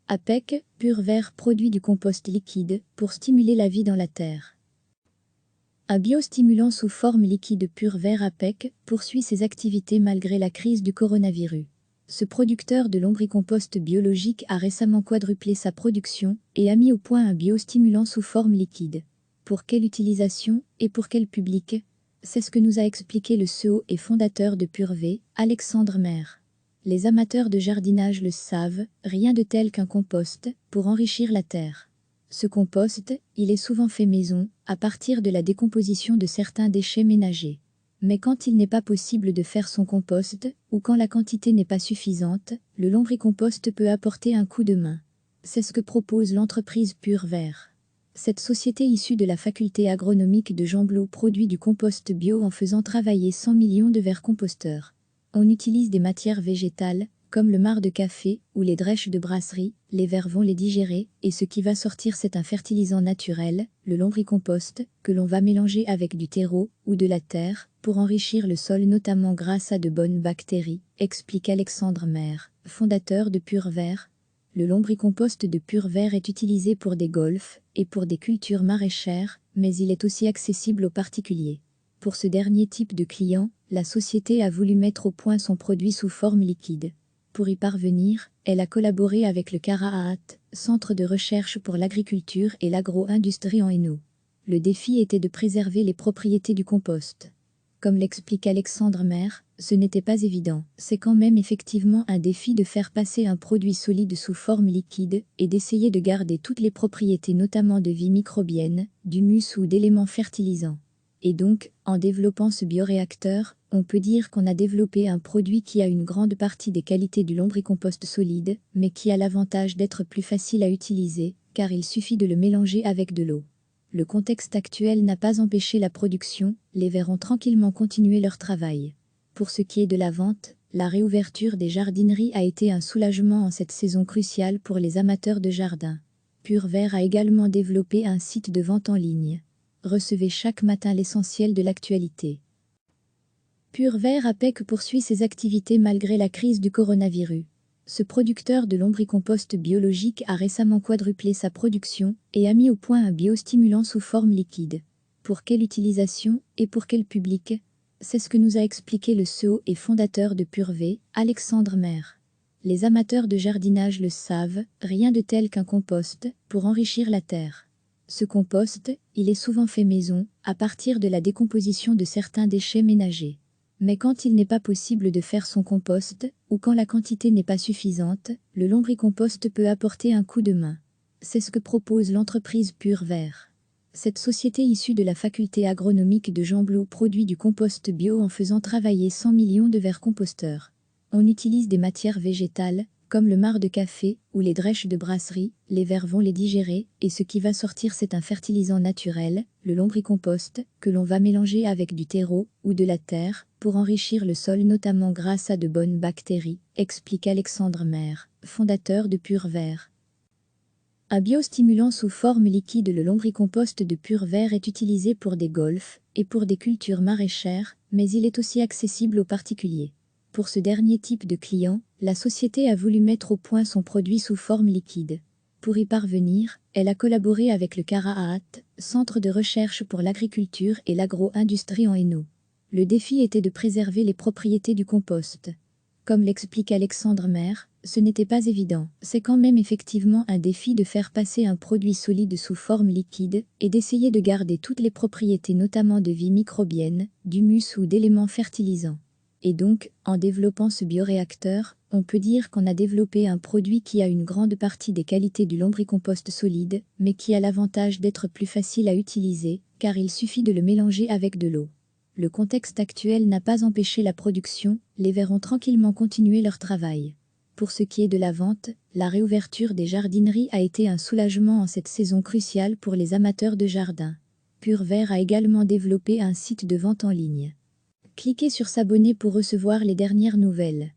APEC, Pur Vert produit du compost liquide pour stimuler la vie dans la terre. Un biostimulant sous forme liquide Pur Vert APEC poursuit ses activités malgré la crise du coronavirus. Ce producteur de lombricompost biologique a récemment quadruplé sa production et a mis au point un biostimulant sous forme liquide. Pour quelle utilisation et pour quel public? C'est ce que nous a expliqué le CEO et fondateur de Purvé, Alexandre Maire. Les amateurs de jardinage le savent, rien de tel qu'un compost pour enrichir la terre. Ce compost, il est souvent fait maison, à partir de la décomposition de certains déchets ménagers. Mais quand il n'est pas possible de faire son compost, ou quand la quantité n'est pas suffisante, le lombricompost peut apporter un coup de main. C'est ce que propose l'entreprise Pur Vert. Cette société issue de la faculté agronomique de Gembloux produit du compost bio en faisant travailler 100 millions de vercomposteurs. On utilise des matières végétales, comme le marc de café ou les drèches de brasserie, les vers vont les digérer, et ce qui va sortir c'est un fertilisant naturel, le lombricompost, que l'on va mélanger avec du terreau ou de la terre, pour enrichir le sol notamment grâce à de bonnes bactéries, explique Alexandre Maire, fondateur de Pur Vert. Le lombricompost de Pur Vert est utilisé pour des golfs et pour des cultures maraîchères, mais il est aussi accessible aux particuliers. Pour ce dernier type de client, la société a voulu mettre au point son produit sous forme liquide. Pour y parvenir, elle a collaboré avec le CARAAT, Centre de recherche pour l'agriculture et l'agro-industrie en Hainaut. Le défi était de préserver les propriétés du compost. Comme l'explique Alexandre Maire, ce n'était pas évident. C'est quand même effectivement un défi de faire passer un produit solide sous forme liquide et d'essayer de garder toutes les propriétés notamment de vie microbienne, d'humus ou d'éléments fertilisants. Et donc, en développant ce bioréacteur, on peut dire qu'on a développé un produit qui a une grande partie des qualités du lombricompost solide, mais qui a l'avantage d'être plus facile à utiliser, car il suffit de le mélanger avec de l'eau. Le contexte actuel n'a pas empêché la production, les vers ont tranquillement continué leur travail. Pour ce qui est de la vente, la réouverture des jardineries a été un soulagement en cette saison cruciale pour les amateurs de jardin. Pur Vert a également développé un site de vente en ligne. Recevez chaque matin l'essentiel de l'actualité. Pur Vert APEC poursuit ses activités malgré la crise du coronavirus. Ce producteur de lombricompost biologique a récemment quadruplé sa production et a mis au point un biostimulant sous forme liquide. Pour quelle utilisation et pour quel public? C'est ce que nous a expliqué le CEO et fondateur de Purvé, Alexandre Maire. Les amateurs de jardinage le savent, rien de tel qu'un compost pour enrichir la terre. Ce compost, il est souvent fait maison, à partir de la décomposition de certains déchets ménagers. Mais quand il n'est pas possible de faire son compost, ou quand la quantité n'est pas suffisante, le lombricompost peut apporter un coup de main. C'est ce que propose l'entreprise Pur Vert. Cette société issue de la faculté agronomique de Gembloux produit du compost bio en faisant travailler 100 millions de vercomposteurs. On utilise des matières végétales, comme le marc de café ou les drèches de brasserie, les vers vont les digérer, et ce qui va sortir c'est un fertilisant naturel, le lombricompost, que l'on va mélanger avec du terreau ou de la terre, pour enrichir le sol notamment grâce à de bonnes bactéries, explique Alexandre Maire, fondateur de Pur Vert. Un biostimulant sous forme liquide, le lombricompost de Pur Vert est utilisé pour des golfs et pour des cultures maraîchères, mais il est aussi accessible aux particuliers. Pour ce dernier type de client, la société a voulu mettre au point son produit sous forme liquide. Pour y parvenir, elle a collaboré avec le CARAAT, Centre de recherche pour l'agriculture et l'agro-industrie en Hainaut. Le défi était de préserver les propriétés du compost. Comme l'explique Alexandre Maire, ce n'était pas évident. C'est quand même effectivement un défi de faire passer un produit solide sous forme liquide et d'essayer de garder toutes les propriétés notamment de vie microbienne, d'humus ou d'éléments fertilisants. Et donc, en développant ce bioréacteur, on peut dire qu'on a développé un produit qui a une grande partie des qualités du lombricompost solide, mais qui a l'avantage d'être plus facile à utiliser, car il suffit de le mélanger avec de l'eau. Le contexte actuel n'a pas empêché la production, les vers ont tranquillement continué leur travail. Pour ce qui est de la vente, la réouverture des jardineries a été un soulagement en cette saison cruciale pour les amateurs de jardin. Pur Vert a également développé un site de vente en ligne. Cliquez sur s'abonner pour recevoir les dernières nouvelles.